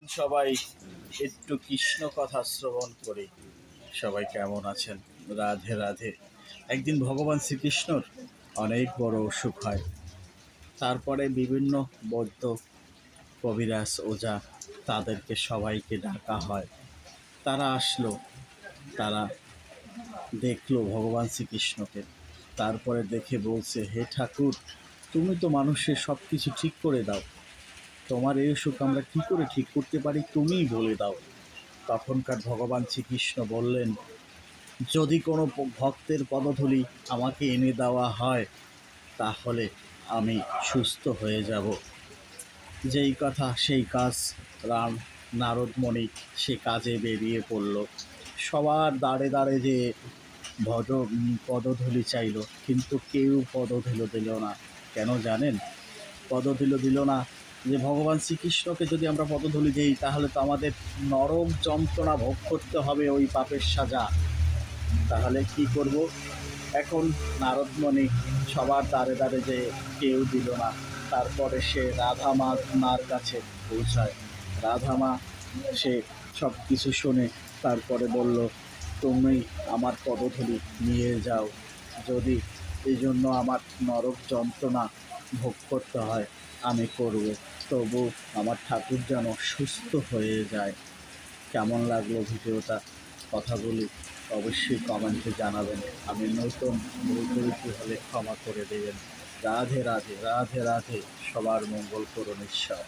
সবাই একটু কৃষ্ণ কথা শ্রবণ করি। সবাই কেমন আছেন? রাধে রাধে। একদিন ভগবান শ্রীকৃষ্ণর অনেক বড় অসুখ হয়। তারপরে বিভিন্ন বৌদ্ধ কবিরাজ ওঝা তাদেরকে সবাইকে ডাকা হয়। তারা আসলো, তারা দেখলো ভগবান শ্রীকৃষ্ণকে। তারপরে দেখে বলছে, হে ঠাকুর, তুমি তো মানুষের সব কিছু ঠিক করে দাও, তোমার এই অসুখ আমরা কী করে ঠিক করতে পারি, তুমিই বলে দাও। তখনকার ভগবান শ্রীকৃষ্ণ বললেন, যদি কোনো ভক্তের পদধূলি আমাকে এনে দেওয়া হয় তাহলে আমি সুস্থ হয়ে যাব। যেই কথা সেই কাজ। রাম নারদমণি সে কাজে বেরিয়ে পড়ল। সবার দাঁড়ে দাঁড়ে যে পদধূলি চাইল, কিন্তু কেউ পদধূলি দিল না। কেন জানেন? পদধূলি দিল না যে ভগবান শ্রীকৃষ্ণকে যদি আমরা পদধূলি দিই তাহলে তো আমাদের নরক যন্ত্রণা ভোগ করতে হবে, ওই পাপের সাজা। তাহলে কি করব? এখন নারদমণি সবার দ্বারে দ্বারে যে কেউ দিল না। তারপরে সে মার কাছে পৌঁছায়। মা সে সব কিছু শুনে তারপরে বলল, তুমি আমার পদধূলি নিয়ে যাও। যদি এই জন্য আমার নরক যন্ত্রণা ভোগ করতে হয় আমি করব, তবু আমার ঠাকুর যেন সুস্থ হয়ে যায়। কেমন লাগলো ভিডিওটা? কথাগুলি অবশ্যই কমেন্টে জানাবেন। আমি নতুন ভুল ত্রুটি হলে ক্ষমা করে দেবেন। রাধে রাধে, রাধে রাধে। সবার মঙ্গল করুন ঈশ্বর।